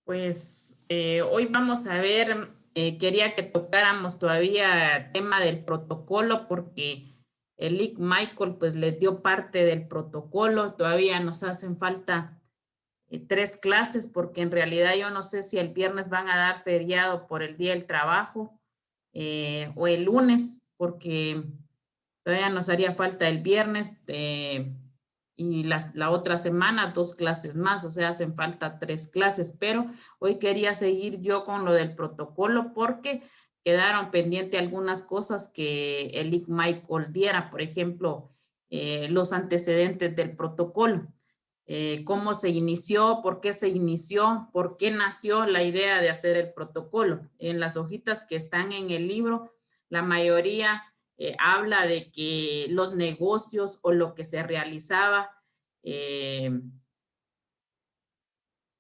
Pues hoy vamos a ver, quería que tocáramos todavía tema del protocolo porque el Lic Michael pues les dio parte del protocolo, todavía nos hacen falta 3 clases porque en realidad yo no sé si el viernes van a dar feriado por el Día del Trabajo o el lunes porque todavía nos haría falta el viernes y la otra semana 2 clases más, o sea, hacen falta 3 clases, pero hoy quería seguir yo con lo del protocolo porque quedaron pendientes algunas cosas que el IC Michael diera, por ejemplo, los antecedentes del protocolo, cómo se inició, por qué nació la idea de hacer el protocolo. En las hojitas que están en el libro, la mayoría habla de que los negocios o lo que se realizaba eh,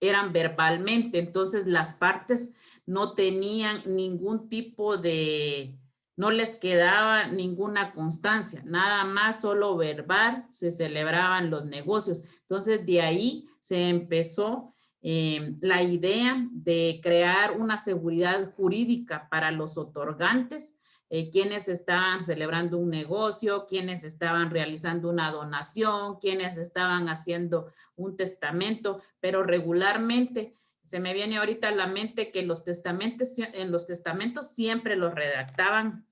eran verbalmente, entonces las partes no tenían ningún tipo de, no les quedaba ninguna constancia, nada más solo verbal se celebraban los negocios. Entonces de ahí se empezó la idea de crear una seguridad jurídica para los otorgantes, quienes estaban celebrando un negocio, quienes estaban realizando una donación, quienes estaban haciendo un testamento, pero regularmente se me viene ahorita a la mente que en los testamentos siempre los redactaban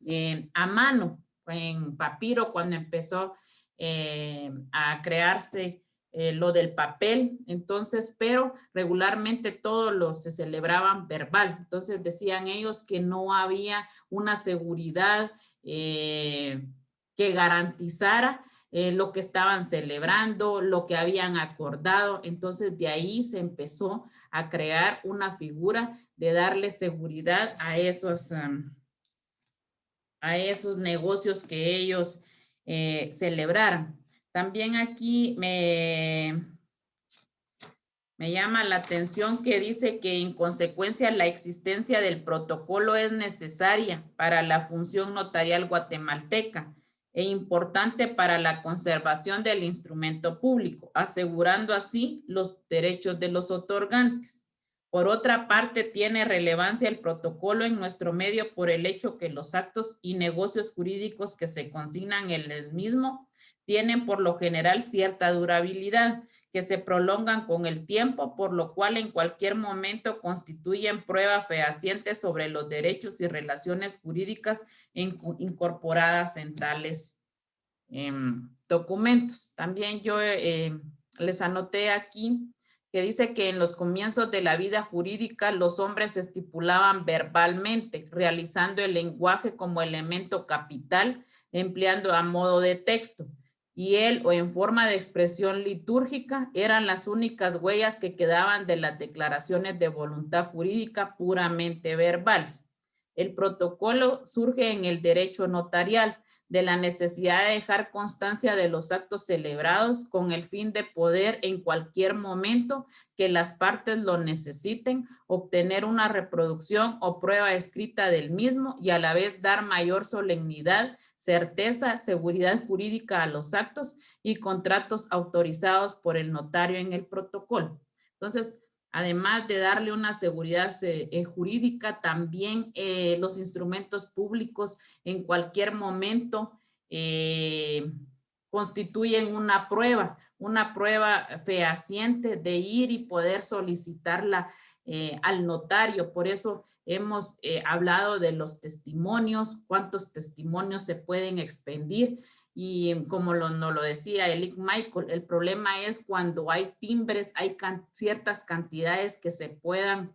a mano, en papiro, cuando empezó a crearse lo del papel, entonces, pero regularmente todos los se celebraban verbal, entonces decían ellos que no había una seguridad que garantizara lo que estaban celebrando, lo que habían acordado. Entonces de ahí se empezó a crear una figura de darle seguridad a esos negocios que ellos celebraran. También aquí me llama la atención que dice que en consecuencia la existencia del protocolo es necesaria para la función notarial guatemalteca e importante para la conservación del instrumento público, asegurando así los derechos de los otorgantes. Por otra parte, tiene relevancia el protocolo en nuestro medio por el hecho que los actos y negocios jurídicos que se consignan en el mismo tienen por lo general cierta durabilidad, que se prolongan con el tiempo, por lo cual en cualquier momento constituyen prueba fehaciente sobre los derechos y relaciones jurídicas incorporadas en tales documentos. También yo les anoté aquí que dice que en los comienzos de la vida jurídica los hombres estipulaban verbalmente, realizando el lenguaje como elemento capital, empleando a modo de texto, y él o en forma de expresión litúrgica eran las únicas huellas que quedaban de las declaraciones de voluntad jurídica puramente verbales. El protocolo surge en el derecho notarial de la necesidad de dejar constancia de los actos celebrados con el fin de poder en cualquier momento que las partes lo necesiten, obtener una reproducción o prueba escrita del mismo y a la vez dar mayor solemnidad, certeza, seguridad jurídica a los actos y contratos autorizados por el notario en el protocolo. Entonces, además de darle una seguridad jurídica, también los instrumentos públicos en cualquier momento constituyen una prueba fehaciente de ir y poder solicitarla al notario. Por eso hemos hablado de los testimonios, cuántos testimonios se pueden expedir. Y como nos lo decía Elic Michael, el problema es cuando hay timbres, hay ciertas cantidades que se puedan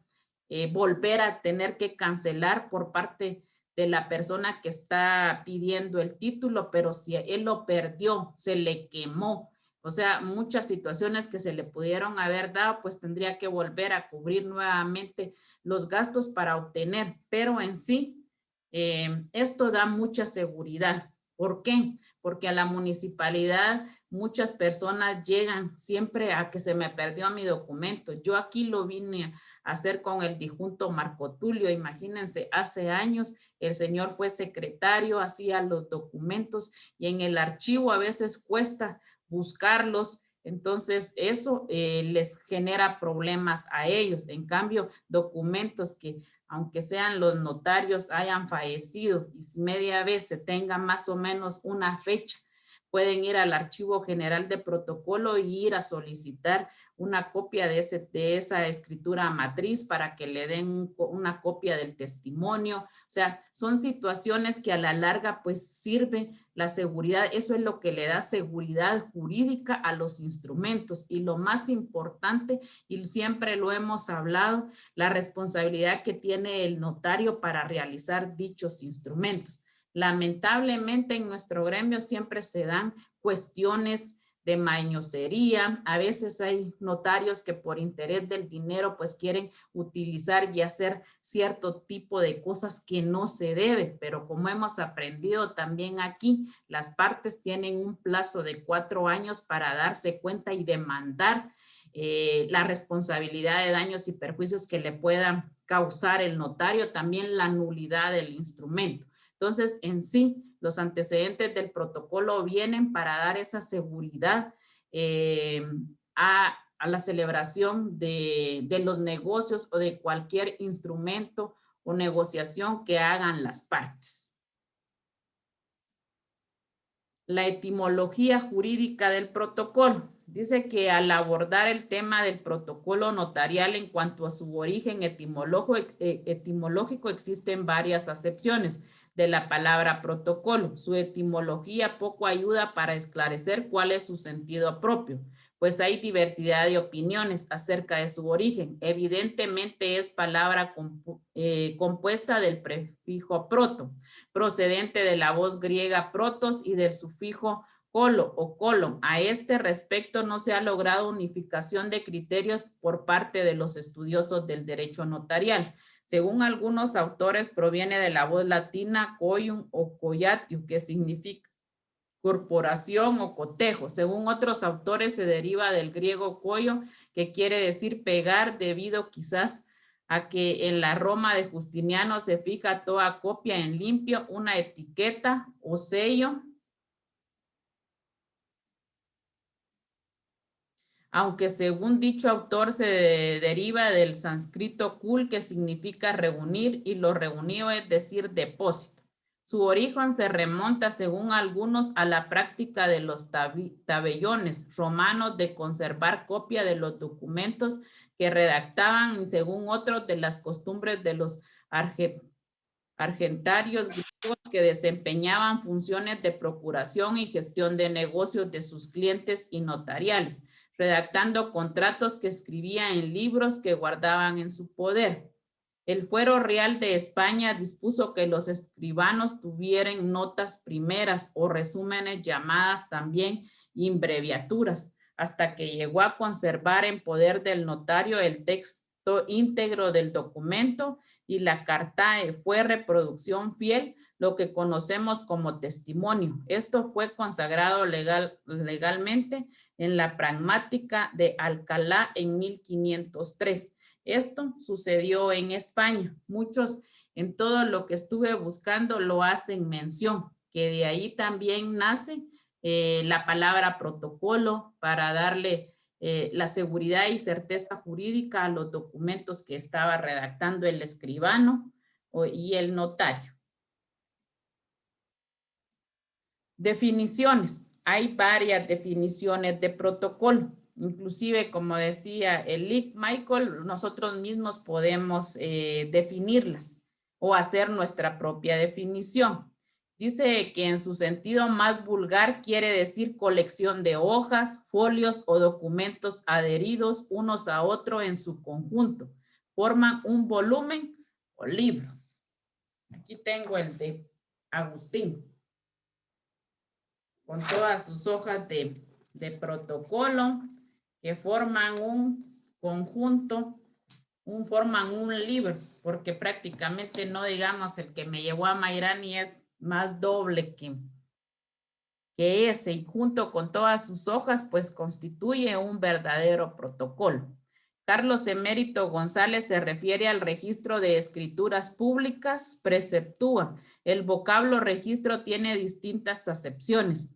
volver a tener que cancelar por parte de la persona que está pidiendo el título, pero si él lo perdió, se le quemó, o sea, muchas situaciones que se le pudieron haber dado, pues tendría que volver a cubrir nuevamente los gastos para obtener, pero en sí, esto da mucha seguridad. ¿Por qué? Porque a la municipalidad muchas personas llegan siempre a que se me perdió mi documento. Yo aquí lo vine a hacer con el difunto Marco Tulio. Imagínense, hace años el señor fue secretario, hacía los documentos y en el archivo a veces cuesta buscarlos Entonces, eso les genera problemas a ellos. En cambio, documentos que, aunque sean los notarios, hayan fallecido y si media vez se tenga más o menos una fecha, pueden ir al Archivo General de Protocolo y ir a solicitar una copia de esa escritura matriz para que le den una copia del testimonio. O sea, son situaciones que a la larga pues sirven la seguridad. Eso es lo que le da seguridad jurídica a los instrumentos. Y lo más importante, y siempre lo hemos hablado, la responsabilidad que tiene el notario para realizar dichos instrumentos. Lamentablemente en nuestro gremio siempre se dan cuestiones de mañosería. A veces hay notarios que por interés del dinero pues quieren utilizar y hacer cierto tipo de cosas que no se debe, pero como hemos aprendido también aquí, las partes tienen un plazo de 4 años para darse cuenta y demandar la responsabilidad de daños y perjuicios que le puedan causar el notario, también la nulidad del instrumento. Entonces, en sí, los antecedentes del protocolo vienen para dar esa seguridad a la celebración de los negocios o de cualquier instrumento o negociación que hagan las partes. La etimología jurídica del protocolo. Dice que al abordar el tema del protocolo notarial en cuanto a su origen etimológico existen varias acepciones de la palabra protocolo. Su etimología poco ayuda para esclarecer cuál es su sentido propio, pues hay diversidad de opiniones acerca de su origen. Evidentemente es palabra compuesta del prefijo proto, procedente de la voz griega protos y del sufijo colo o colon. A este respecto no se ha logrado unificación de criterios por parte de los estudiosos del derecho notarial. Según algunos autores proviene de la voz latina coium o coiatio, que significa corporación o cotejo. Según otros autores se deriva del griego koio, que quiere decir pegar, debido quizás a que en la Roma de Justiniano se fija toda copia en limpio, una etiqueta o sello, aunque según dicho autor se deriva del sánscrito kul, que significa reunir, y lo reunido es decir depósito. Su origen se remonta, según algunos, a la práctica de los tabellones romanos de conservar copia de los documentos que redactaban, y según otros, de las costumbres de los argentarios griegos que desempeñaban funciones de procuración y gestión de negocios de sus clientes y notariales, redactando contratos que escribían en libros que guardaban en su poder. El Fuero Real de España dispuso que los escribanos tuvieran notas primeras o resúmenes, llamadas también imbreviaturas, hasta que llegó a conservar en poder del notario el texto íntegro del documento, y la cartae fue reproducción fiel, lo que conocemos como testimonio. Esto fue consagrado legalmente en la pragmática de Alcalá en 1503. Esto sucedió en España. Muchos, en todo lo que estuve buscando, lo hacen mención, que de ahí también nace la palabra protocolo, para darle la seguridad y certeza jurídica a los documentos que estaba redactando el escribano y el notario. Definiciones. Hay varias definiciones de protocolo. Inclusive, como decía el Lick Michael, nosotros mismos podemos definirlas o hacer nuestra propia definición. Dice que en su sentido más vulgar quiere decir colección de hojas, folios o documentos adheridos unos a otros en su conjunto. Forman un volumen o libro. Aquí tengo el de Agustín, con todas sus hojas de protocolo que forman un conjunto, forman un libro, porque prácticamente no digamos el que me llevó a Mayrani es más doble que ese, y junto con todas sus hojas pues constituye un verdadero protocolo. Carlos Emérito González se refiere al registro de escrituras públicas, preceptúa. El vocablo registro tiene distintas acepciones.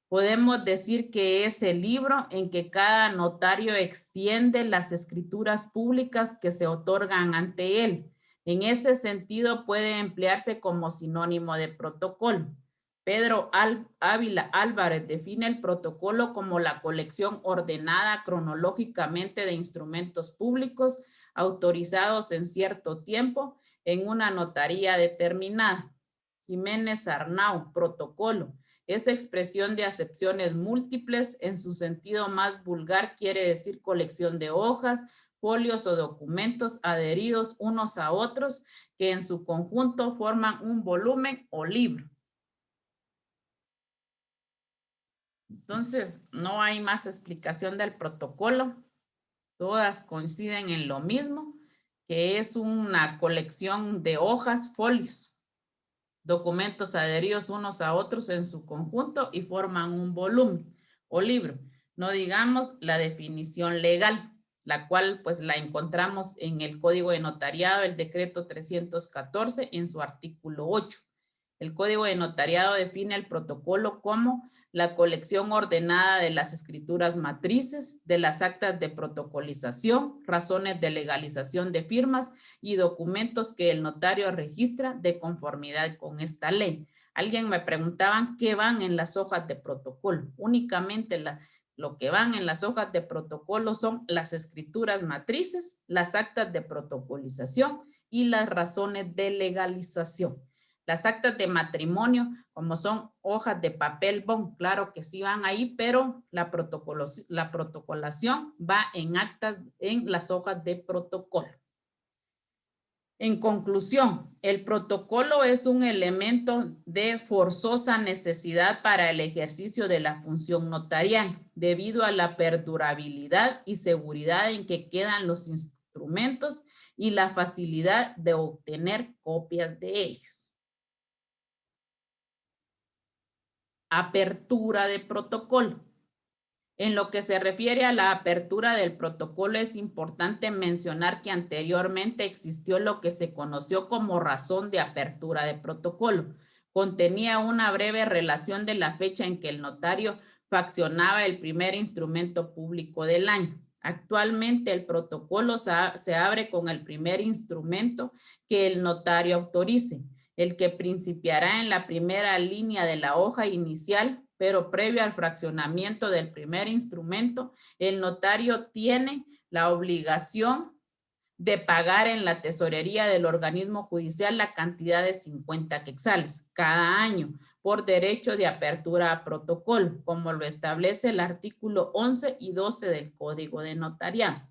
Podemos decir que es el libro en que cada notario extiende las escrituras públicas que se otorgan ante él. En ese sentido puede emplearse como sinónimo de protocolo. Pedro Ávila Álvarez define el protocolo como la colección ordenada cronológicamente de instrumentos públicos autorizados en cierto tiempo en una notaría determinada. Jiménez Arnau, protocolo. Es expresión de acepciones múltiples. En su sentido más vulgar quiere decir colección de hojas, folios o documentos adheridos unos a otros que en su conjunto forman un volumen o libro. Entonces, no hay más explicación del protocolo. Todas coinciden en lo mismo, que es una colección de hojas, folios, documentos adheridos unos a otros en su conjunto y forman un volumen o libro. No digamos la definición legal, la cual pues la encontramos en el Código de Notariado, el decreto 314 en su artículo 8. El Código de Notariado define el protocolo como la colección ordenada de las escrituras matrices, de las actas de protocolización, razones de legalización de firmas y documentos que el notario registra de conformidad con esta ley. Alguien me preguntaban qué van en las hojas de protocolo. Únicamente lo que van en las hojas de protocolo son las escrituras matrices, las actas de protocolización y las razones de legalización. Las actas de matrimonio, como son hojas de papel bond, claro que sí van ahí, pero la protocolación va en actas, en las hojas de protocolo. En conclusión, el protocolo es un elemento de forzosa necesidad para el ejercicio de la función notarial, debido a la perdurabilidad y seguridad en que quedan los instrumentos y la facilidad de obtener copias de ellos. Apertura de protocolo. En lo que se refiere a la apertura del protocolo, es importante mencionar que anteriormente existió lo que se conoció como razón de apertura de protocolo. Contenía una breve relación de la fecha en que el notario faccionaba el primer instrumento público del año. Actualmente el protocolo se abre con el primer instrumento que el notario autorice, el que principiará en la primera línea de la hoja inicial, pero previo al fraccionamiento del primer instrumento, el notario tiene la obligación de pagar en la tesorería del organismo judicial la cantidad de 50 quetzales cada año por derecho de apertura a protocolo, como lo establece el artículo 11 y 12 del Código de Notariado.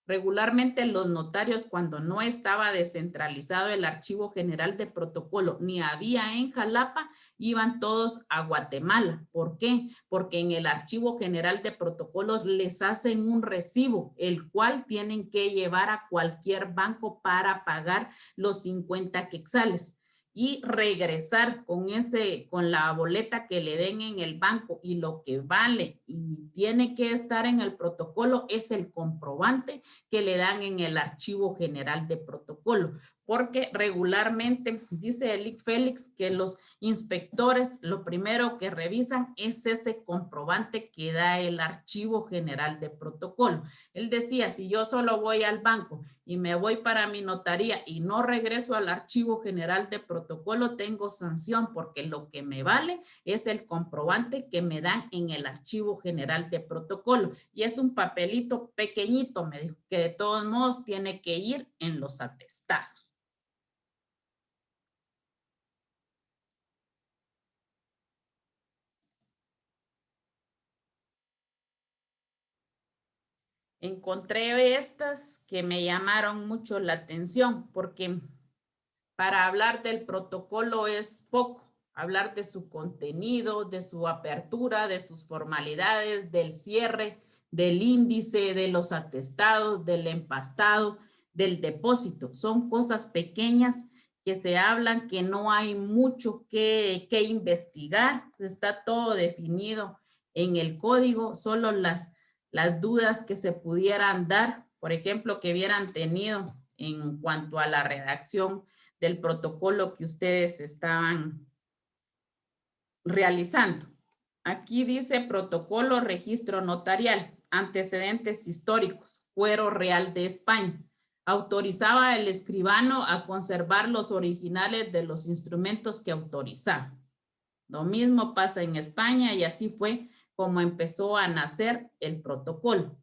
Regularmente los notarios, cuando no estaba descentralizado el Archivo General de Protocolo, ni había en Jalapa, iban todos a Guatemala. ¿Por qué? Porque en el Archivo General de Protocolos les hacen un recibo, el cual tienen que llevar a cualquier banco para pagar los 50 quetzales. Y regresar con la boleta que le den en el banco y lo que vale y tiene que estar en el protocolo es el comprobante que le dan en el Archivo General de Protocolo, porque regularmente dice Elic Félix que los inspectores lo primero que revisan es ese comprobante que da el Archivo General de Protocolo. Él decía, si yo solo voy al banco y me voy para mi notaría y no regreso al Archivo General de Protocolo, tengo sanción porque lo que me vale es el comprobante que me dan en el Archivo General de Protocolo. Y es un papelito pequeñito, me dijo, que de todos modos tiene que ir en los atestados. Encontré estas que me llamaron mucho la atención porque para hablar del protocolo es poco. Hablar de su contenido, de su apertura, de sus formalidades, del cierre, del índice, de los atestados, del empastado, del depósito. Son cosas pequeñas que se hablan, que no hay mucho que investigar. Está todo definido en el código, solo las dudas que se pudieran dar, por ejemplo, que hubieran tenido en cuanto a la redacción del protocolo que ustedes estaban realizando. Aquí dice protocolo registro notarial, antecedentes históricos, Fuero Real de España. Autorizaba al escribano a conservar los originales de los instrumentos que autorizaba. Lo mismo pasa en España y así fue como empezó a nacer el protocolo.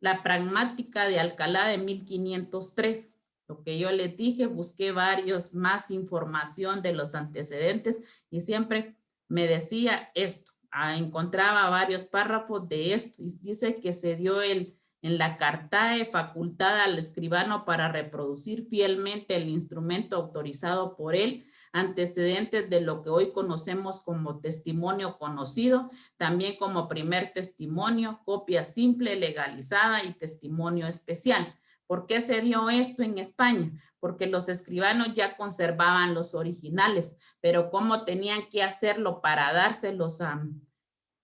La pragmática de Alcalá de 1503. Lo que yo les dije, busqué más información de los antecedentes y siempre me decía esto. Encontraba varios párrafos de esto y dice que se dio en la Cartae facultad al escribano para reproducir fielmente el instrumento autorizado por él, antecedentes de lo que hoy conocemos como testimonio conocido, también como primer testimonio, copia simple, legalizada y testimonio especial. ¿Por qué se dio esto en España? Porque los escribanos ya conservaban los originales, pero ¿cómo tenían que hacerlo para dárselos a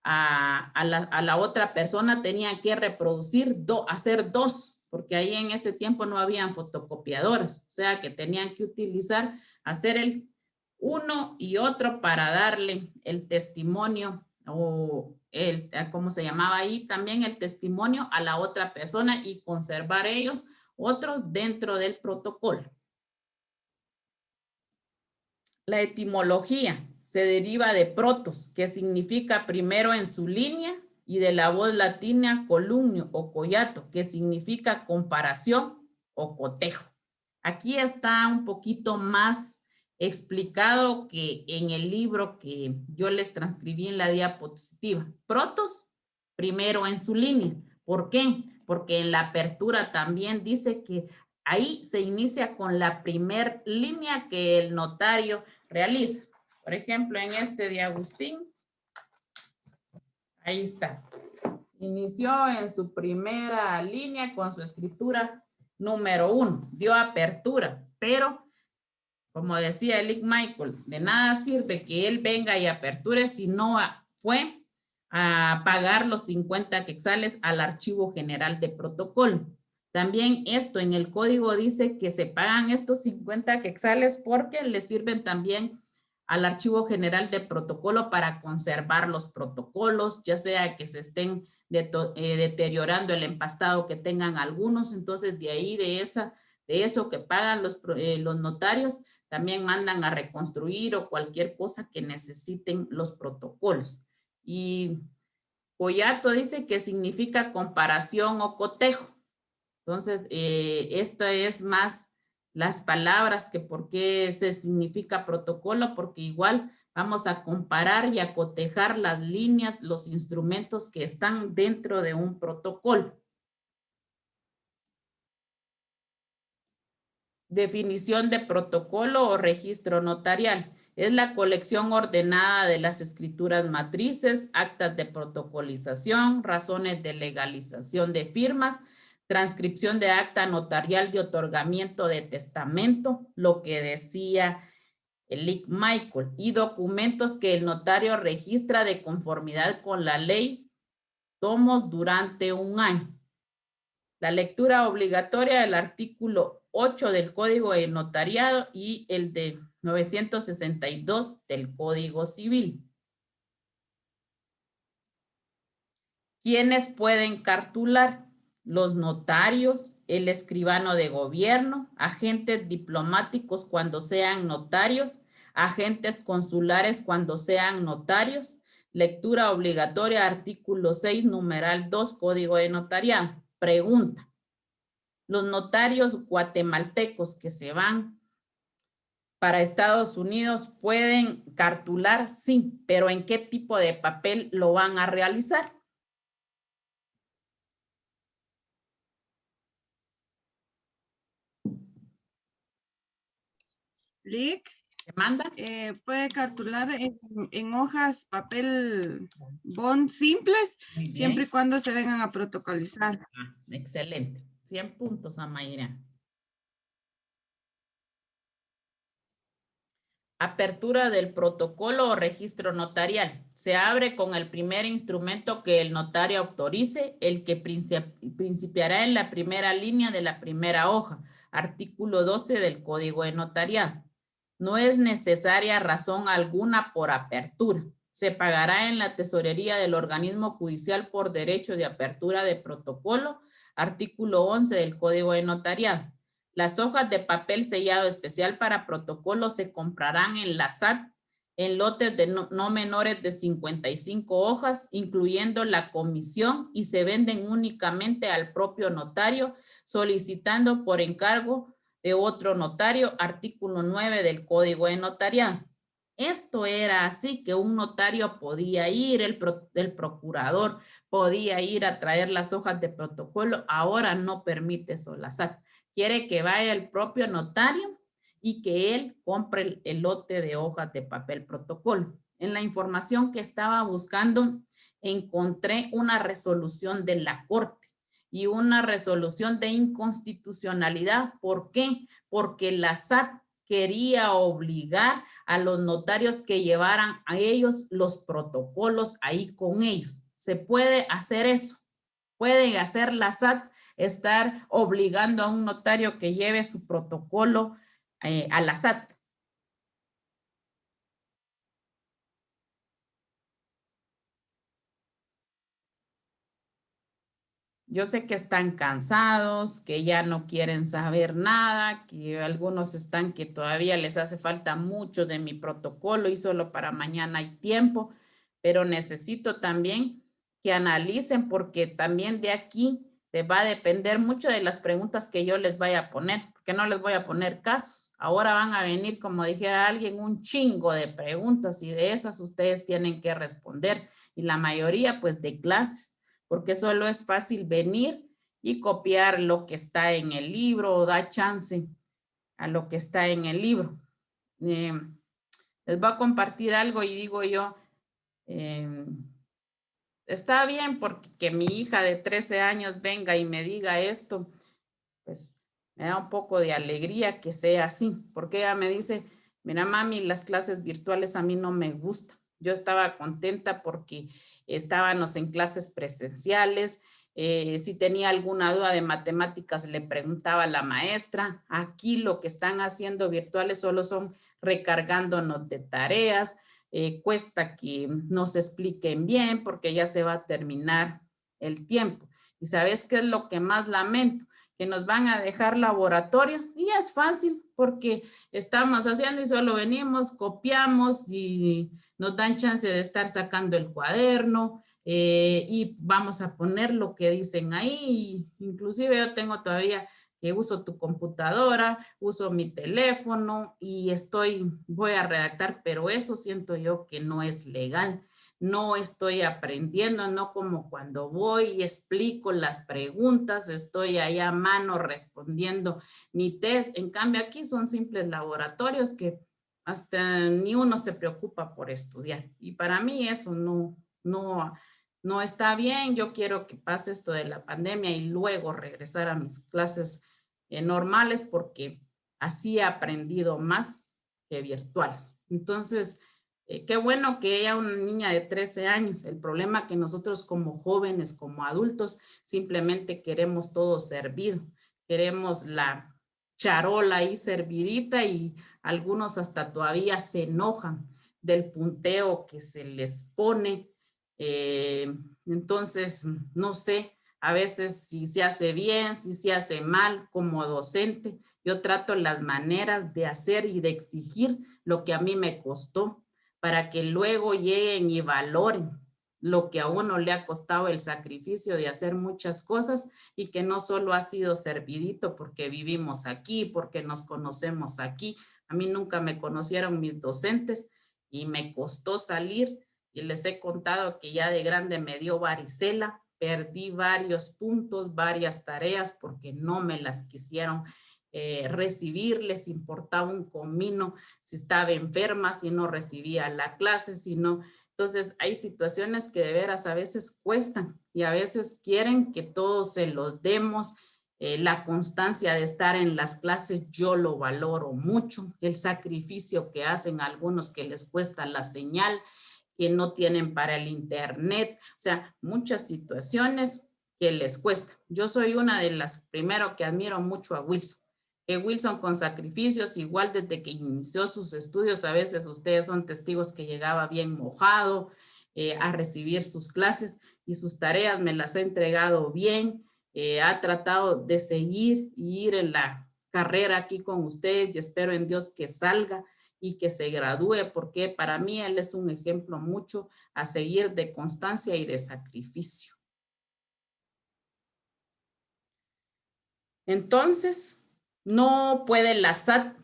la otra persona? Tenían que reproducir, hacer dos, porque ahí en ese tiempo no habían fotocopiadoras, o sea que tenían que hacer el uno y otro para darle el testimonio o ¿cómo se llamaba ahí? También el testimonio a la otra persona y conservar ellos otros dentro del protocolo. La etimología se deriva de protos, que significa primero en su línea, y de la voz latina columnio o collato, que significa comparación o cotejo. Aquí está un poquito más explicado que en el libro que yo les transcribí en la diapositiva. Protos, primero en su línea. ¿Por qué? Porque en la apertura también dice que ahí se inicia con la primer línea que el notario realiza. Por ejemplo, en este de Agustín, ahí está. Inició en su primera línea con su escritura número 1. Dio apertura, pero como decía Lick Michael, de nada sirve que él venga y aperture si no fue a pagar los 50 quetzales al Archivo General de Protocolo. También esto en el código dice que se pagan estos 50 quetzales porque le sirven también al Archivo General de Protocolo para conservar los protocolos, ya sea que se estén deteriorando el empastado que tengan algunos. Entonces de ahí de eso que pagan los notarios, también mandan a reconstruir o cualquier cosa que necesiten los protocolos. Y collato dice que significa comparación o cotejo. Entonces, esta es más las palabras que por qué se significa protocolo, porque igual vamos a comparar y a cotejar las líneas, los instrumentos que están dentro de un protocolo. Definición de protocolo o registro notarial. Es la colección ordenada de las escrituras matrices, actas de protocolización, razones de legalización de firmas, transcripción de acta notarial de otorgamiento de testamento, lo que decía el Lick Michael, y documentos que el notario registra de conformidad con la ley, tomos durante un año. La lectura obligatoria del artículo 8 del Código de Notariado y el de 962 del Código Civil. ¿Quiénes pueden cartular? Los notarios, el escribano de gobierno, agentes diplomáticos cuando sean notarios, agentes consulares cuando sean notarios. Lectura obligatoria, artículo 6, numeral 2, Código de Notariado. Pregunta. Los notarios guatemaltecos que se van para Estados Unidos pueden cartular, sí, pero ¿en qué tipo de papel lo van a realizar? Lick, ¿Qué manda? puede cartular en hojas, papel bond simples, siempre y cuando se vengan a protocolizar. Excelente. 100 puntos, Amaira. Apertura del protocolo o registro notarial. Se abre con el primer instrumento que el notario autorice, el que principiará en la primera línea de la primera hoja. Artículo 12 del Código de Notariado. No es necesaria razón alguna por apertura. se pagará en la tesorería del organismo judicial por derecho de apertura de protocolo, artículo 11 del Código de Notariado. Las hojas de papel sellado especial para protocolo se comprarán en la SAT en lotes de no menores de 55 hojas, incluyendo la comisión, y se venden únicamente al propio notario, solicitando por encargo de otro notario, artículo 9 del Código de Notariado. Esto era así, que un notario podía ir, el procurador podía ir a traer las hojas de protocolo. Ahora no permite eso la SAT. Quiere que vaya el propio notario y que él compre el lote de hojas de papel protocolo. En la información que estaba buscando, encontré una resolución de la Corte y una resolución de inconstitucionalidad. ¿Por qué? Porque la SAT quería obligar a los notarios que llevaran a ellos los protocolos ahí con ellos. ¿Se puede hacer eso? ¿Puede hacer la SAT estar obligando a un notario que lleve su protocolo a la SAT? Yo sé que están cansados, que ya no quieren saber nada, que algunos están que todavía les hace falta mucho de mi protocolo y solo para mañana hay tiempo, pero necesito también que analicen, porque también de aquí te va a depender mucho de las preguntas que yo les vaya a poner, porque no les voy a poner casos. Ahora van a venir, como dijera alguien, un chingo de preguntas, y de esas ustedes tienen que responder, y la mayoría pues de clases, porque solo es fácil venir y copiar lo que está en el libro o da chance a lo que está en el libro. Les voy a compartir algo y digo yo, está bien porque que mi hija de 13 años venga y me diga esto, pues me da un poco de alegría que sea así, porque ella me dice, mira mami, las clases virtuales a mí no me gustan. Yo estaba contenta porque estábamos en clases presenciales. Si tenía alguna duda de matemáticas, le preguntaba a la maestra. Aquí lo que están haciendo virtuales solo son recargándonos de tareas. Cuesta que nos expliquen bien porque ya se va a terminar el tiempo. ¿Y sabes qué es lo que más lamento? Que nos van a dejar laboratorios, y es fácil porque estamos haciendo y solo venimos, copiamos y nos dan chance de estar sacando el cuaderno y vamos a poner lo que dicen ahí. Inclusive yo tengo todavía que uso tu computadora, uso mi teléfono y voy a redactar, pero eso siento yo que no es legal. No estoy aprendiendo, no como cuando voy y explico las preguntas, estoy ahí a mano respondiendo mi test. En cambio, aquí son simples laboratorios que hasta ni uno se preocupa por estudiar. Y para mí eso no está bien. Yo quiero que pase esto de la pandemia y luego regresar a mis clases normales, porque así he aprendido más que virtuales. Entonces, qué bueno que ella, una niña de 13 años. El problema es que nosotros como jóvenes, como adultos, simplemente queremos todo servido. Queremos la charola ahí servidita, y algunos hasta todavía se enojan del punteo que se les pone. Entonces, no sé, a veces si se hace bien, si se hace mal como docente. Yo trato las maneras de hacer y de exigir lo que a mí me costó, para que luego lleguen y valoren lo que a uno le ha costado el sacrificio de hacer muchas cosas, y que no solo ha sido servidito porque vivimos aquí, porque nos conocemos aquí. A mí nunca me conocieron mis docentes y me costó salir, y les he contado que ya de grande me dio varicela, perdí varios puntos, varias tareas porque no me las quisieron recibir, les importaba un comino si estaba enferma, si no recibía la clase, si no. Entonces hay situaciones que de veras a veces cuestan, y a veces quieren que todos se los demos. La constancia de estar en las clases yo lo valoro mucho, el sacrificio que hacen algunos que les cuesta la señal, que no tienen para el internet, o sea, muchas situaciones que les cuesta. Yo soy una de las primero que admiro mucho a Wilson. Wilson con sacrificios, igual desde que inició sus estudios, a veces ustedes son testigos que llegaba bien mojado a recibir sus clases y sus tareas me las ha entregado bien, ha tratado de seguir y ir en la carrera aquí con ustedes y espero en Dios que salga y que se gradúe porque para mí él es un ejemplo mucho a seguir de constancia y de sacrificio. Entonces, no puede la SAT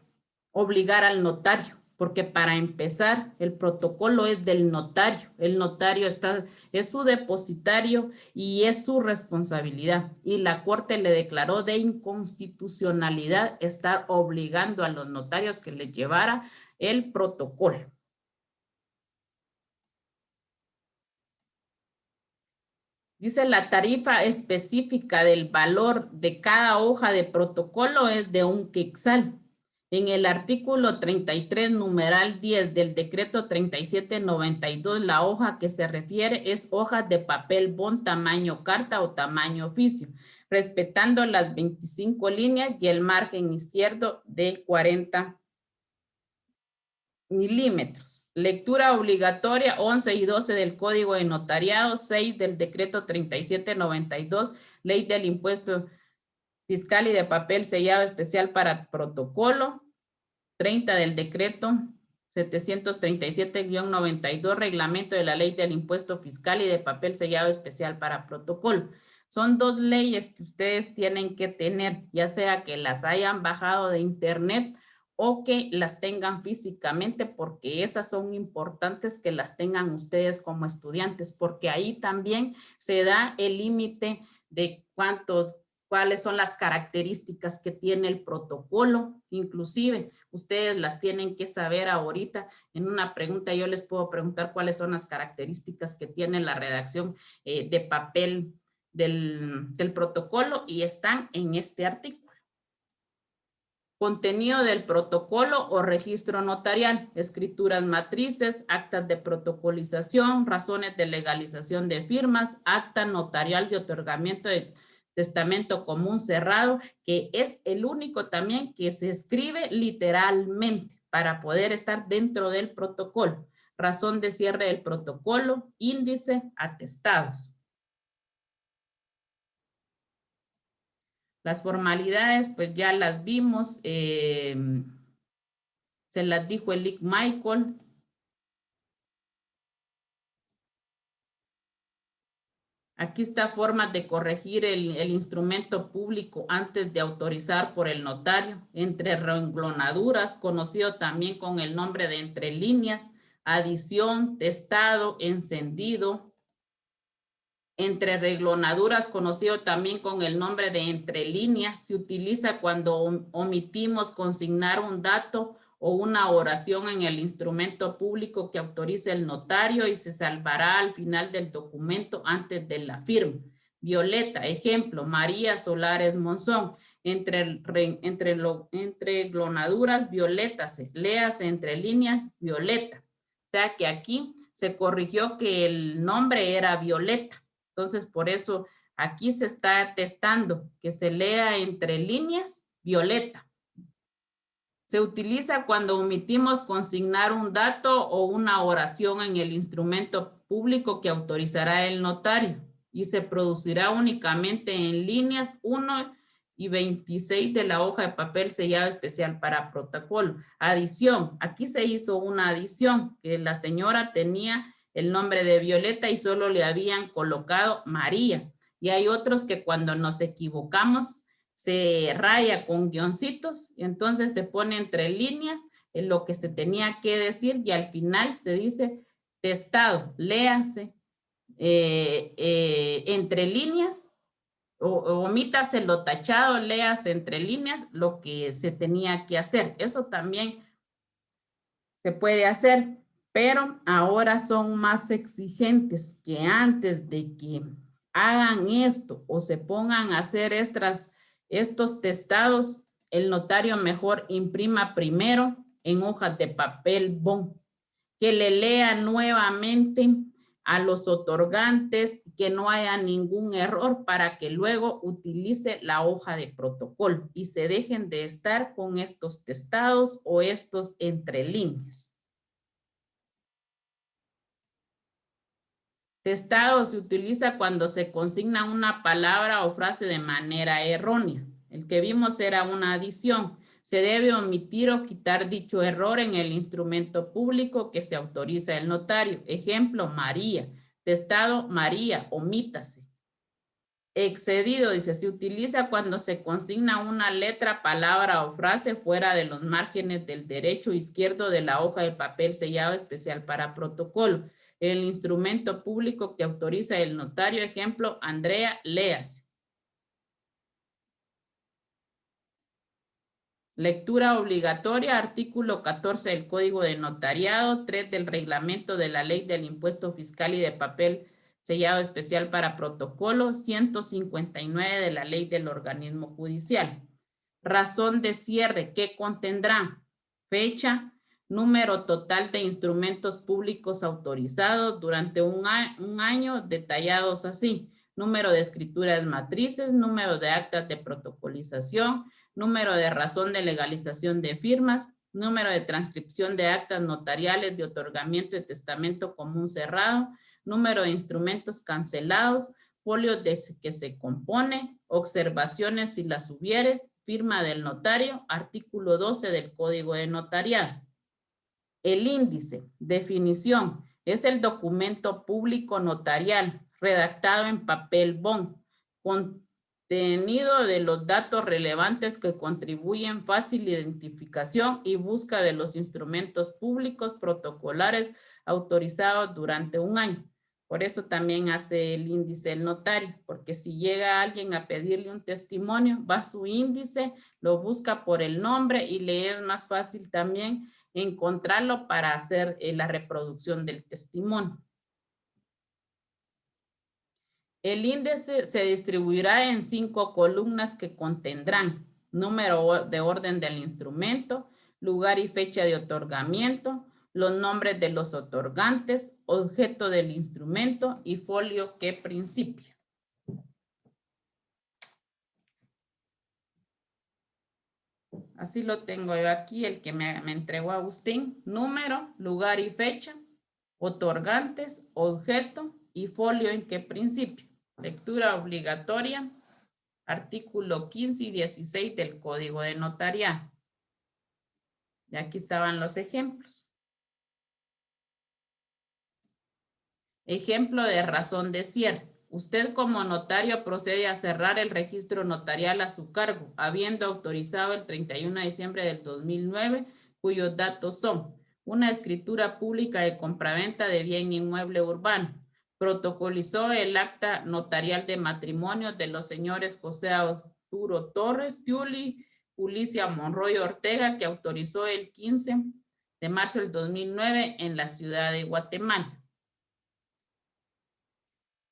obligar al notario, porque para empezar, el protocolo es del notario. El notario es su depositario y es su responsabilidad. Y la Corte le declaró de inconstitucionalidad estar obligando a los notarios que le llevara el protocolo. Dice la tarifa específica del valor de cada hoja de protocolo es de 1 quetzal. En el artículo 33, numeral 10 del decreto 3792, la hoja que se refiere es hoja de papel bond tamaño carta o tamaño oficio, respetando las 25 líneas y el margen izquierdo de 40 milímetros. Lectura obligatoria 11 y 12 del Código de Notariado, 6 del Decreto 3792, Ley del Impuesto Fiscal y de Papel Sellado Especial para Protocolo, 30 del Decreto 737-92, Reglamento de la Ley del Impuesto Fiscal y de Papel Sellado Especial para Protocolo. Son 2 leyes que ustedes tienen que tener, ya sea que las hayan bajado de internet o que las tengan físicamente, porque esas son importantes que las tengan ustedes como estudiantes, porque ahí también se da el límite de cuáles son las características que tiene el protocolo. Inclusive, ustedes las tienen que saber ahorita. En una pregunta yo les puedo preguntar cuáles son las características que tiene la redacción de papel del protocolo y están en este artículo. Contenido del protocolo o registro notarial, escrituras matrices, actas de protocolización, razones de legalización de firmas, acta notarial de otorgamiento de testamento común cerrado, que es el único también que se escribe literalmente para poder estar dentro del protocolo. Razón de cierre del protocolo, índice, atestados. Las formalidades, pues ya las vimos, se las dijo el Lic Michael. Aquí está formas de corregir el instrumento público antes de autorizar por el notario. Entre renglonaduras, conocido también con el nombre de entre líneas, adición, testado, encendido. Entre renglonaduras, conocido también con el nombre de entre líneas, se utiliza cuando omitimos consignar un dato o una oración en el instrumento público que autorice el notario y se salvará al final del documento antes de la firma. Violeta, ejemplo, María Solares Monzón. Entre glonaduras, violeta, léase entre líneas, violeta. O sea que aquí se corrigió que el nombre era Violeta. Entonces, por eso aquí se está atestando que se lea entre líneas, Violeta. Se utiliza cuando omitimos consignar un dato o una oración en el instrumento público que autorizará el notario y se producirá únicamente en líneas 1 y 26 de la hoja de papel sellado especial para protocolo. Adición, aquí se hizo una adición que la señora tenía el nombre de Violeta y solo le habían colocado María. Y hay otros que cuando nos equivocamos se raya con guioncitos y entonces se pone entre líneas en lo que se tenía que decir y al final se dice testado, léase entre líneas o omítase lo tachado, léase entre líneas lo que se tenía que hacer. Eso también se puede hacer, pero ahora son más exigentes que antes de que hagan esto o se pongan a hacer estos testados, el notario mejor imprima primero en hojas de papel bond, que le lea nuevamente a los otorgantes que no haya ningún error para que luego utilice la hoja de protocolo y se dejen de estar con estos testados o estos entre líneas. Testado se utiliza cuando se consigna una palabra o frase de manera errónea. El que vimos era una adición. Se debe omitir o quitar dicho error en el instrumento público que se autoriza el notario. Ejemplo, María. Testado, María, omítase. Excedido, dice, se utiliza cuando se consigna una letra, palabra o frase fuera de los márgenes del derecho izquierdo de la hoja de papel sellado especial para protocolo. El instrumento público que autoriza el notario, ejemplo, Andrea, léase. Lectura obligatoria, artículo 14 del Código de Notariado, 3 del Reglamento de la Ley del Impuesto Fiscal y de Papel Sellado Especial para Protocolo, 159 de la Ley del Organismo Judicial. Razón de cierre, ¿qué contendrá? Fecha, número total de instrumentos públicos autorizados durante un año, detallados así. Número de escrituras matrices, número de actas de protocolización, número de razón de legalización de firmas, número de transcripción de actas notariales de otorgamiento de testamento común cerrado, número de instrumentos cancelados, folios de que se compone, observaciones si las hubieres, firma del notario, artículo 12 del Código de Notariado. El índice, definición, es el documento público notarial redactado en papel bond, contenido de los datos relevantes que contribuyen fácil identificación y busca de los instrumentos públicos protocolares autorizados durante un año. Por eso también hace el índice el notario, porque si llega alguien a pedirle un testimonio, va a su índice, lo busca por el nombre y le es más fácil también encontrarlo para hacer la reproducción del testimonio. El índice se distribuirá en 5 columnas que contendrán número de orden del instrumento, lugar y fecha de otorgamiento, los nombres de los otorgantes, objeto del instrumento y folio que principia. Así lo tengo yo aquí, el que me entregó Agustín. Número, lugar y fecha, otorgantes, objeto y folio en que principio. Lectura obligatoria, artículo 15 y 16 del Código de Notariado. Y aquí estaban los ejemplos. Ejemplo de razón de cierre. Usted como notario procede a cerrar el registro notarial a su cargo, habiendo autorizado el 31 de diciembre del 2009, cuyos datos son una escritura pública de compraventa de bien inmueble urbano. Protocolizó el acta notarial de matrimonio de los señores José Arturo Torres, Tiuli, Ulicia Monroy Ortega, que autorizó el 15 de marzo del 2009 en la ciudad de Guatemala.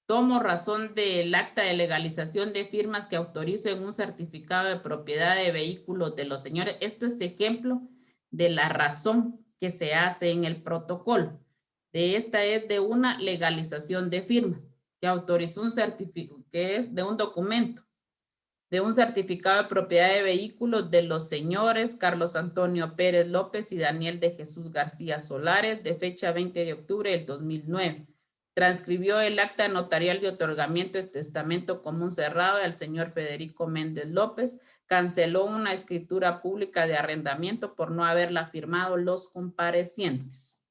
Tomo razón del acta de legalización de firmas que autorizo en un certificado de propiedad de vehículos de los señores. Esto es ejemplo de la razón que se hace en el protocolo. De esta es de una legalización de firma que autorizó un certificado, que es de un documento, de un certificado de propiedad de vehículos de los señores Carlos Antonio Pérez López y Daniel de Jesús García Solares, de fecha 20 de octubre del 2009. Transcribió el acta notarial de otorgamiento de testamento común cerrado al señor Federico Méndez López. Canceló una escritura pública de arrendamiento por no haberla firmado los comparecientes.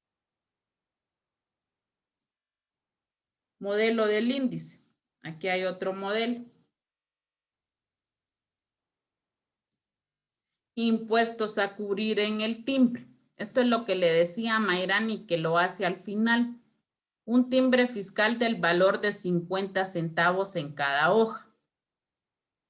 Modelo del índice. Aquí hay otro modelo. Impuestos a cubrir en el timbre. Esto es lo que le decía a Mayrani que lo hace al final. Un timbre fiscal del valor de 50 centavos en cada hoja.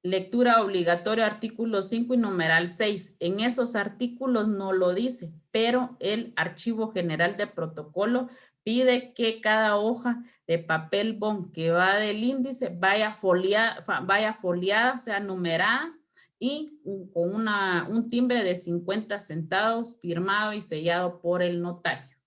Lectura obligatoria, artículo 5 y numeral 6. En esos artículos no lo dice, pero el Archivo General de Protocolo pide que cada hoja de papel bond que va del índice vaya foliada, o sea, numerada, y con un timbre de 50 centavos firmado y sellado por el notario.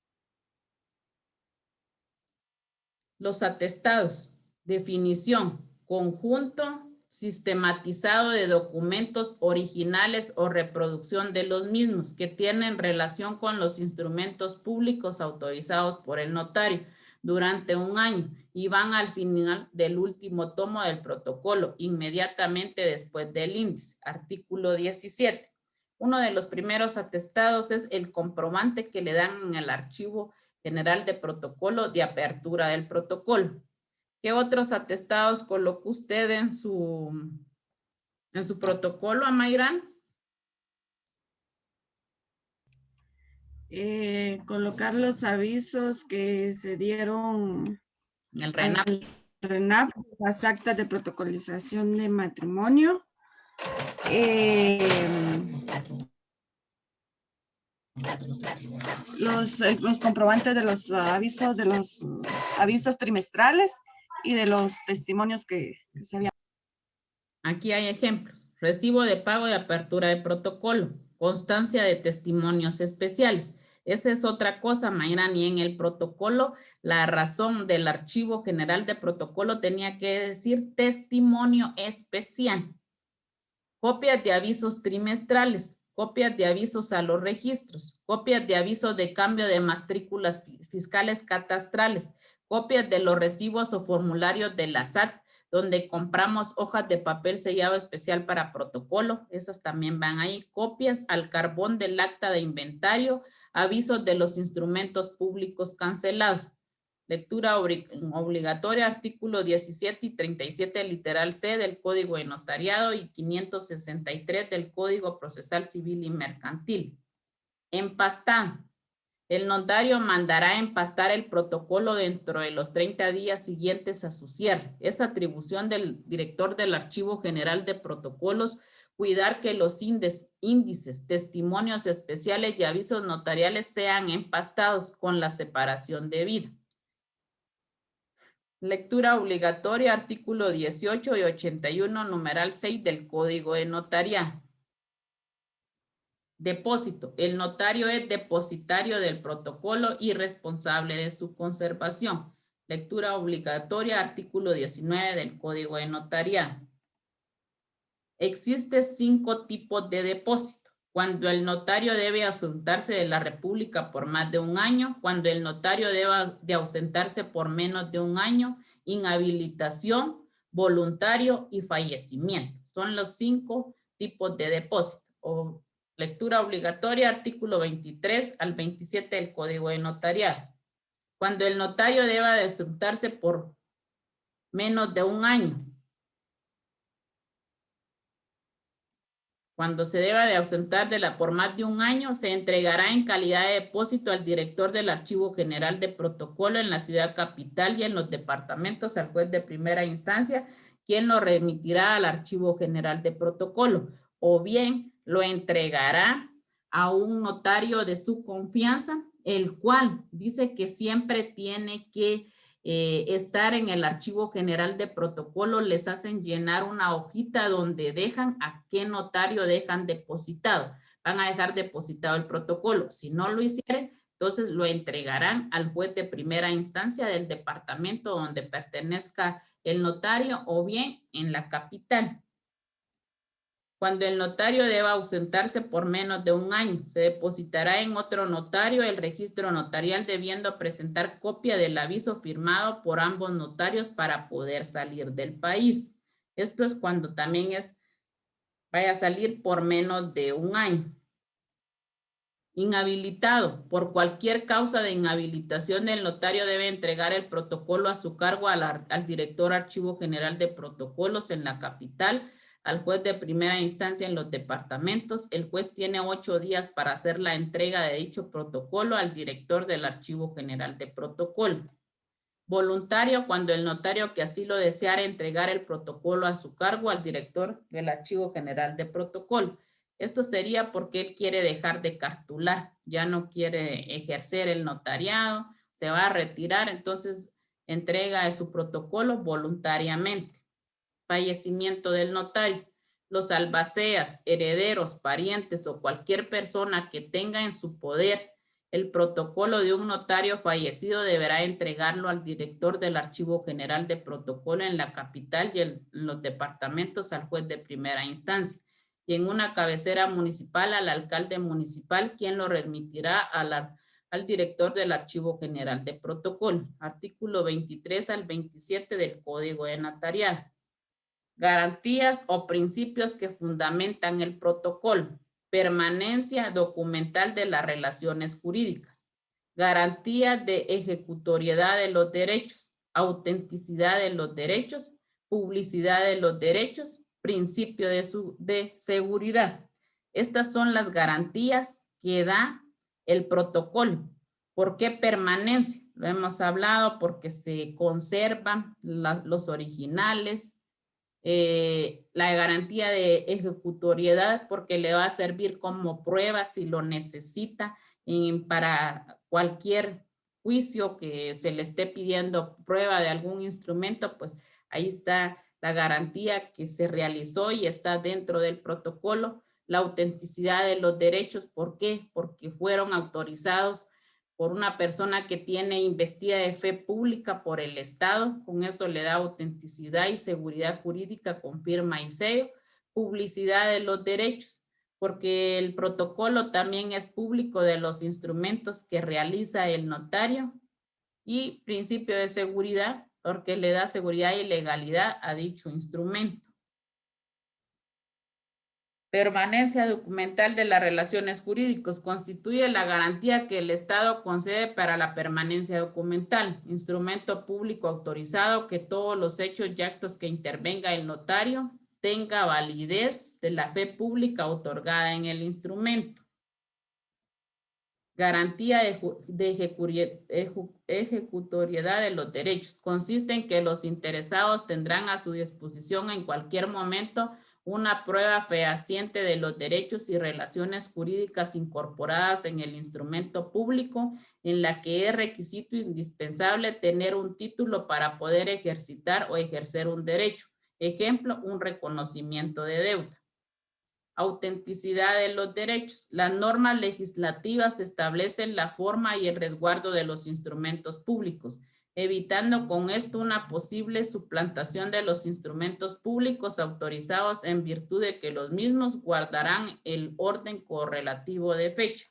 Los atestados. Definición. Conjunto sistematizado de documentos originales o reproducción de los mismos que tienen relación con los instrumentos públicos autorizados por el notario durante un año y van al final del último tomo del protocolo, inmediatamente después del índice. Artículo 17. Uno de los primeros atestados es el comprobante que le dan en el archivo general de protocolo de apertura del protocolo. ¿Qué otros atestados colocó usted en su protocolo, Amairán? Colocar los avisos que se dieron El RENAP. al RENAP, las actas de protocolización de matrimonio. Los comprobantes de los avisos trimestrales y de los testimonios que se habían. Aquí hay ejemplos. Recibo de pago de apertura de protocolo. Constancia de testimonios especiales. Esa es otra cosa, Mayra, y en el protocolo, la razón del archivo general de protocolo tenía que decir testimonio especial. Copias de avisos trimestrales, copias de avisos a los registros, copias de avisos de cambio de matrículas fiscales catastrales, copias de los recibos o formularios de la SAT, donde compramos hojas de papel sellado especial para protocolo, esas también van ahí, copias al carbón del acta de inventario, avisos de los instrumentos públicos cancelados. Lectura obligatoria, artículo 17 y 37, literal C del Código de Notariado y 563 del Código Procesal Civil y Mercantil. Empastado. El notario mandará empastar el protocolo dentro de los 30 días siguientes a su cierre. Es atribución del director del Archivo General de Protocolos cuidar que los índices, testimonios especiales y avisos notariales sean empastados con la separación debida. Lectura obligatoria, artículo 18 y 81, numeral 6 del Código de Notariado. Depósito. El notario es depositario del protocolo y responsable de su conservación. Lectura obligatoria, artículo 19 del Código de Notariado. Existen 5 tipos de depósito. Cuando el notario debe ausentarse de la República por más de un año, cuando el notario debe de ausentarse por menos de un año, inhabilitación, voluntario y fallecimiento. Son los 5 tipos de depósito. O lectura obligatoria, artículo 23 al 27 del Código de Notariado. Cuando el notario deba de ausentarse por menos de un año, cuando se deba de ausentar por más de un año, se entregará en calidad de depósito al director del Archivo General de Protocolo en la ciudad capital y en los departamentos al juez de primera instancia, quien lo remitirá al Archivo General de Protocolo, o bien lo entregará a un notario de su confianza, el cual dice que siempre tiene que estar en el Archivo General de Protocolo. Les hacen llenar una hojita donde dejan a qué notario dejan depositado. Van a dejar depositado el protocolo. Si no lo hicieron, entonces lo entregarán al juez de primera instancia del departamento donde pertenezca el notario o bien en la capital. Cuando el notario deba ausentarse por menos de un año, se depositará en otro notario el registro notarial debiendo presentar copia del aviso firmado por ambos notarios para poder salir del país. Esto es cuando también vaya a salir por menos de un año. Inhabilitado. Por cualquier causa de inhabilitación, el notario debe entregar el protocolo a su cargo al director Archivo General de Protocolos en la capital, al juez de primera instancia en los departamentos. El juez tiene 8 días para hacer la entrega de dicho protocolo al director del Archivo General de Protocolo. Voluntario, cuando el notario que así lo deseara entregar el protocolo a su cargo al director del Archivo General de Protocolo. Esto sería porque él quiere dejar de cartular, ya no quiere ejercer el notariado, se va a retirar, entonces entrega de su protocolo voluntariamente. Fallecimiento del notario. Los albaceas, herederos, parientes o cualquier persona que tenga en su poder el protocolo de un notario fallecido deberá entregarlo al director del Archivo General de Protocolo en la capital y en los departamentos al juez de primera instancia. Y en una cabecera municipal al alcalde municipal, quien lo remitirá al director del Archivo General de Protocolo. Artículo 23 al 27 del Código de Notariado. Garantías o principios que fundamentan el protocolo. Permanencia documental de las relaciones jurídicas. Garantía de ejecutoriedad de los derechos. Autenticidad de los derechos. Publicidad de los derechos. Principio de seguridad. Estas son las garantías que da el protocolo. ¿Por qué permanencia? Lo hemos hablado porque se conservan los originales. La garantía de ejecutoriedad porque le va a servir como prueba si lo necesita para cualquier juicio que se le esté pidiendo prueba de algún instrumento, pues ahí está la garantía que se realizó y está dentro del protocolo. La autenticidad de los derechos, ¿por qué? Porque fueron autorizados por una persona que tiene investida de fe pública por el Estado. Con eso le da autenticidad y seguridad jurídica con firma y sello. Publicidad de los derechos, porque el protocolo también es público de los instrumentos que realiza el notario. Y principio de seguridad, porque le da seguridad y legalidad a dicho instrumento. Permanencia documental de las relaciones jurídicas constituye la garantía que el Estado concede para la permanencia documental. Instrumento público autorizado que todos los hechos y actos que intervenga el notario tenga validez de la fe pública otorgada en el instrumento. Garantía de ejecutoriedad de los derechos. Consiste en que los interesados tendrán a su disposición en cualquier momento una prueba fehaciente de los derechos y relaciones jurídicas incorporadas en el instrumento público, en la que es requisito indispensable tener un título para poder ejercitar o ejercer un derecho. Ejemplo, un reconocimiento de deuda. Autenticidad de los derechos. Las normas legislativas establecen la forma y el resguardo de los instrumentos públicos, evitando con esto una posible suplantación de los instrumentos públicos autorizados en virtud de que los mismos guardarán el orden correlativo de fecha.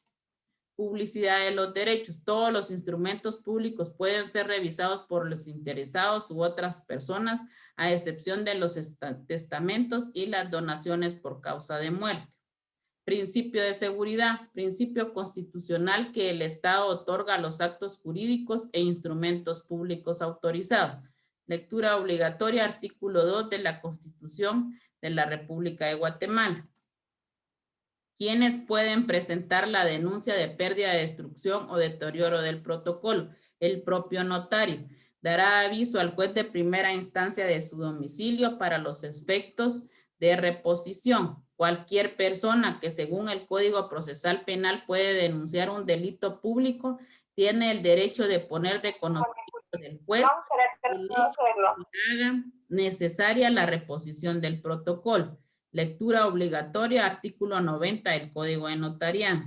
Publicidad de los derechos. Todos los instrumentos públicos pueden ser revisados por los interesados u otras personas, a excepción de los testamentos y las donaciones por causa de muerte. Principio de seguridad. Principio constitucional que el Estado otorga a los actos jurídicos e instrumentos públicos autorizados. Lectura obligatoria, artículo 2 de la Constitución de la República de Guatemala. ¿Quiénes pueden presentar la denuncia de pérdida, destrucción o deterioro del protocolo? El propio notario. Dará aviso al juez de primera instancia de su domicilio para los efectos de reposición. Cualquier persona que según el Código Procesal Penal puede denunciar un delito público tiene el derecho de poner de conocimiento del juez el hecho que haga necesaria la reposición del protocolo. Lectura obligatoria, artículo 90 del Código de Notariado.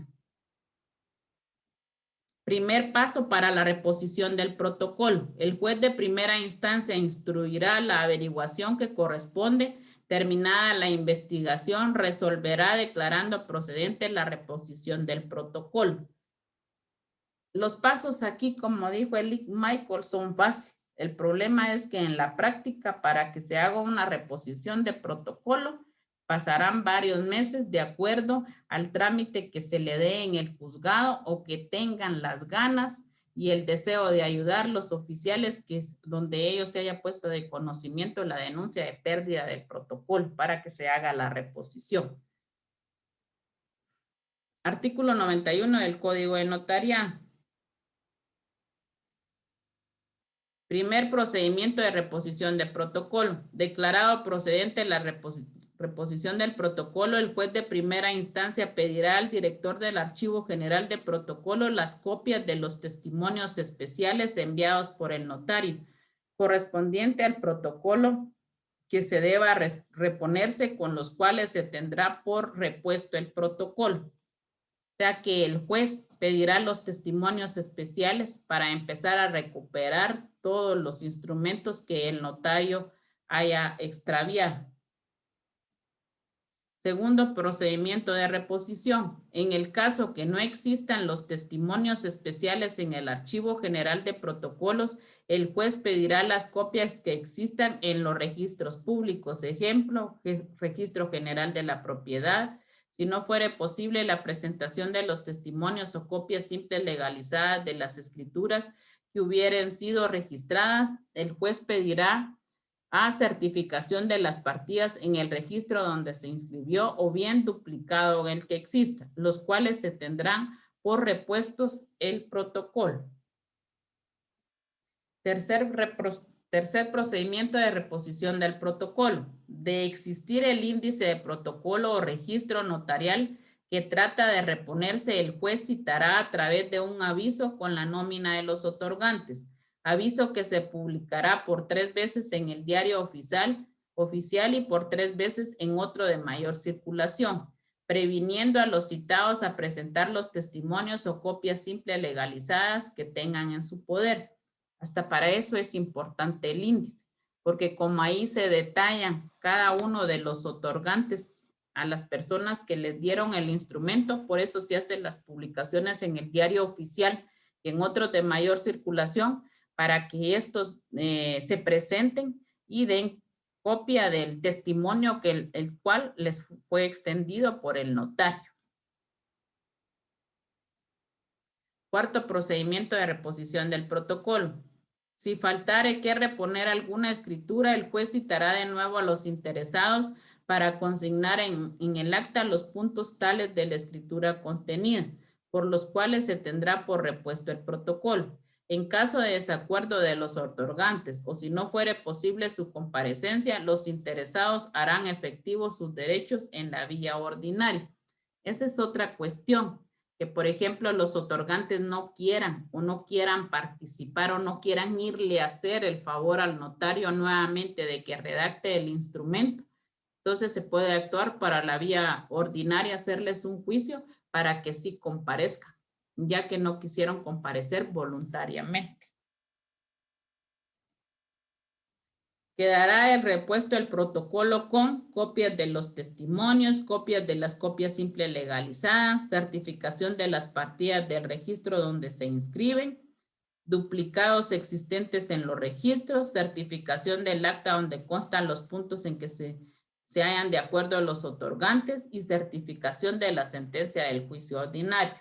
Primer paso para la reposición del protocolo. El juez de primera instancia instruirá la averiguación que corresponde. Terminada la investigación, resolverá declarando procedente la reposición del protocolo. Los pasos aquí, como dijo Eli Michael, son fáciles. El problema es que en la práctica, para que se haga una reposición de protocolo, pasarán varios meses de acuerdo al trámite que se le dé en el juzgado o que tengan las ganas y el deseo de ayudar los oficiales que es donde ellos se haya puesto de conocimiento la denuncia de pérdida del protocolo para que se haga la reposición. Artículo 91 del Código de Notariado. Primer procedimiento de reposición de protocolo. Declarado procedente la reposición del protocolo, el juez de primera instancia pedirá al director del Archivo General de Protocolo las copias de los testimonios especiales enviados por el notario, correspondiente al protocolo que se deba reponerse, con los cuales se tendrá por repuesto el protocolo. O sea que el juez pedirá los testimonios especiales para empezar a recuperar todos los instrumentos que el notario haya extraviado. Segundo procedimiento de reposición. En el caso que no existan los testimonios especiales en el Archivo General de Protocolos, el juez pedirá las copias que existan en los registros públicos. Ejemplo, Registro General de la Propiedad. Si no fuere posible la presentación de los testimonios o copias simples legalizadas de las escrituras que hubieran sido registradas, el juez pedirá a certificación de las partidas en el registro donde se inscribió o bien duplicado en el que exista, los cuales se tendrán por repuestos el protocolo. Tercer procedimiento de reposición del protocolo. De existir el índice de protocolo o registro notarial que trata de reponerse, el juez citará a través de un aviso con la nómina de los otorgantes. Aviso que se publicará por 3 veces en el diario oficial y por 3 veces en otro de mayor circulación, previniendo a los citados a presentar los testimonios o copias simples legalizadas que tengan en su poder. Hasta para eso es importante el índice, porque como ahí se detallan cada uno de los otorgantes a las personas que les dieron el instrumento, por eso se hacen las publicaciones en el diario oficial y en otros de mayor circulación, para que estos se presenten y den copia del testimonio que el cual les fue extendido por el notario. Cuarto procedimiento de reposición del protocolo. Si faltare que reponer alguna escritura, el juez citará de nuevo a los interesados para consignar en el acta los puntos tales de la escritura contenida, por los cuales se tendrá por repuesto el protocolo. En caso de desacuerdo de los otorgantes o si no fuere posible su comparecencia, los interesados harán efectivos sus derechos en la vía ordinaria. Esa es otra cuestión, que por ejemplo los otorgantes no quieran o no quieran participar o no quieran irle a hacer el favor al notario nuevamente de que redacte el instrumento. Entonces se puede actuar para la vía ordinaria, hacerles un juicio para que sí comparezcan, ya que no quisieron comparecer voluntariamente. Quedará el repuesto del protocolo con copias de los testimonios, copias de las copias simples legalizadas, certificación de las partidas del registro donde se inscriben, duplicados existentes en los registros, certificación del acta donde constan los puntos en que se hayan de acuerdo a los otorgantes y certificación de la sentencia del juicio ordinario.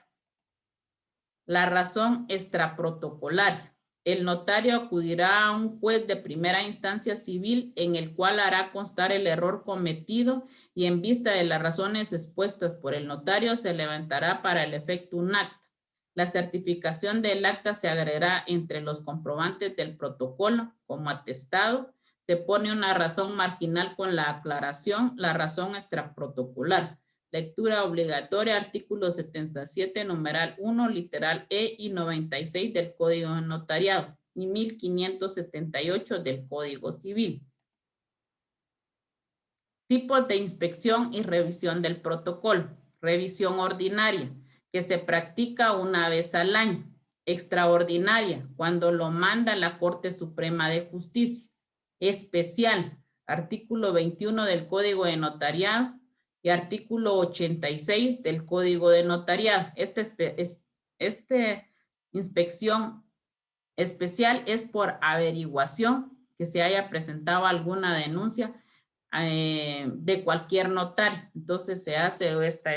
La razón extraprotocolaria. El notario acudirá a un juez de primera instancia civil en el cual hará constar el error cometido y en vista de las razones expuestas por el notario se levantará para el efecto un acta. La certificación del acta se agregará entre los comprobantes del protocolo como atestado. Se pone una razón marginal con la aclaración, la razón extraprotocolar. Lectura obligatoria, artículo 77, numeral 1, literal E y 96 del Código de Notariado y 1578 del Código Civil. Tipos de inspección y revisión del protocolo. Revisión ordinaria, que se practica una vez al año. Extraordinaria, cuando lo manda la Corte Suprema de Justicia. Especial, artículo 21 del Código de Notariado y artículo 86 del Código de Notariado. Esta inspección especial es por averiguación que se haya presentado alguna denuncia de cualquier notario. Entonces se hace esta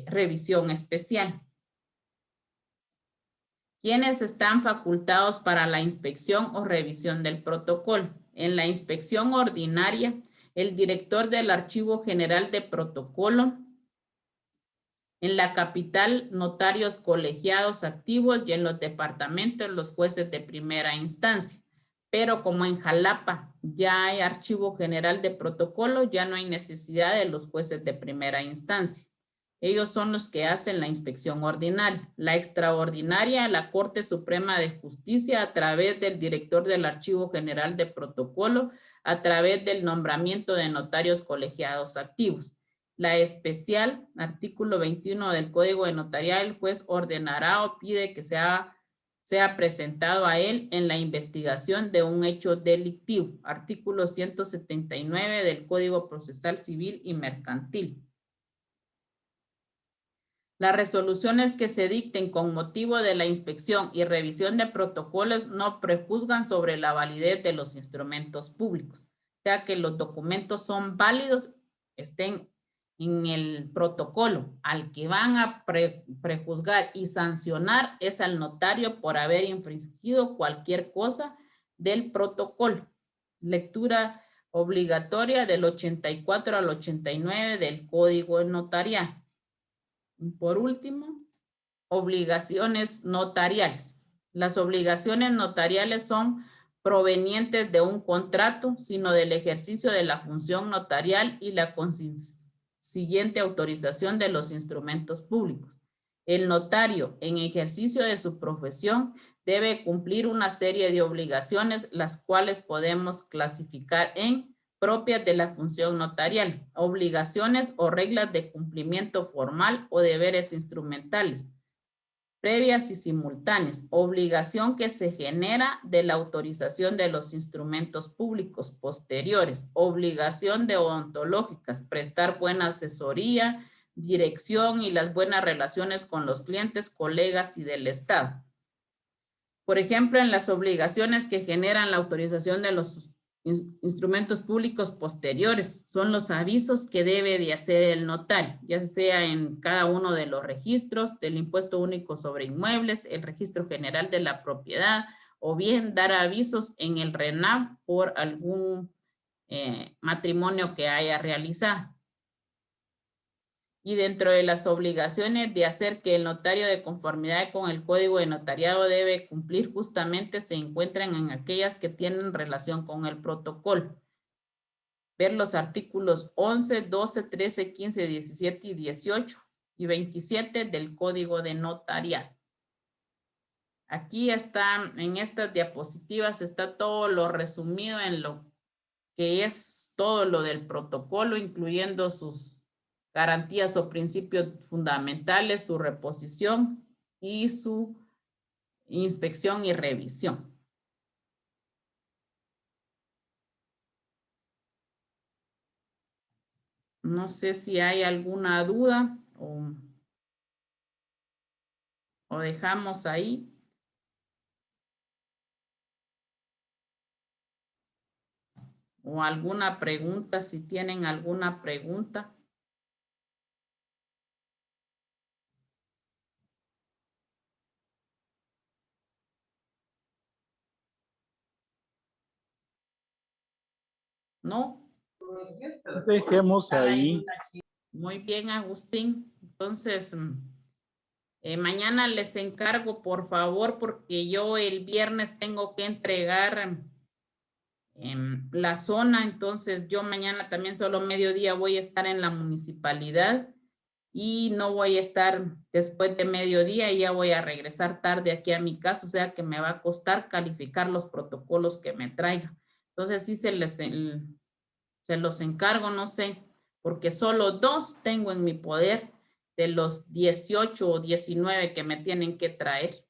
revisión especial. ¿Quiénes están facultados para la inspección o revisión del protocolo? En la inspección ordinaria, el director del Archivo General de Protocolo, en la capital, notarios colegiados activos y en los departamentos, los jueces de primera instancia. Pero como en Jalapa ya hay Archivo General de Protocolo, ya no hay necesidad de los jueces de primera instancia. Ellos son los que hacen la inspección ordinaria. La extraordinaria, la Corte Suprema de Justicia, a través del director del Archivo General de Protocolo, a través del nombramiento de notarios colegiados activos. La especial, artículo 21 del Código de Notarial, el juez ordenará o pide que sea presentado a él en la investigación de un hecho delictivo. Artículo 179 del Código Procesal Civil y Mercantil. Las resoluciones que se dicten con motivo de la inspección y revisión de protocolos no prejuzgan sobre la validez de los instrumentos públicos. O sea que los documentos son válidos, estén en el protocolo. Al que van a prejuzgar y sancionar es al notario por haber infringido cualquier cosa del protocolo. Lectura obligatoria del 84 al 89 del Código Notarial. Por último, obligaciones notariales. Las obligaciones notariales son provenientes de un contrato, sino del ejercicio de la función notarial y la consiguiente autorización de los instrumentos públicos. El notario, en ejercicio de su profesión, debe cumplir una serie de obligaciones, las cuales podemos clasificar en propias de la función notarial, obligaciones o reglas de cumplimiento formal o deberes instrumentales, previas y simultáneas, obligación que se genera de la autorización de los instrumentos públicos posteriores, obligación deontológicas, prestar buena asesoría, dirección y las buenas relaciones con los clientes, colegas y del Estado. Por ejemplo, en las obligaciones que generan la autorización de los instrumentos públicos posteriores, son los avisos que debe de hacer el notario, ya sea en cada uno de los registros del Impuesto Único sobre Inmuebles, el Registro General de la Propiedad, o bien dar avisos en el RENAV por algún matrimonio que haya realizado. Y dentro de las obligaciones de hacer que el notario de conformidad con el Código de Notariado debe cumplir, justamente se encuentran en aquellas que tienen relación con el protocolo. Ver los artículos 11, 12, 13, 15, 17 y 18 y 27 del Código de Notariado. Aquí está, en estas diapositivas está todo lo resumido en lo que es todo lo del protocolo, incluyendo sus garantías o principios fundamentales, su reposición y su inspección y revisión. No sé si hay alguna duda o dejamos ahí. O alguna pregunta, si tienen alguna pregunta. ¿No? Dejemos ahí. Muy bien, Agustín. Entonces, mañana les encargo, por favor, porque yo el viernes tengo que entregar la zona. Entonces, yo mañana también solo mediodía voy a estar en la municipalidad y no voy a estar después de mediodía y ya voy a regresar tarde aquí a mi casa. O sea que me va a costar calificar los protocolos que me traigan. Entonces, sí se los encargo, no sé, porque solo 2 tengo en mi poder de los 18 o 19 que me tienen que traer.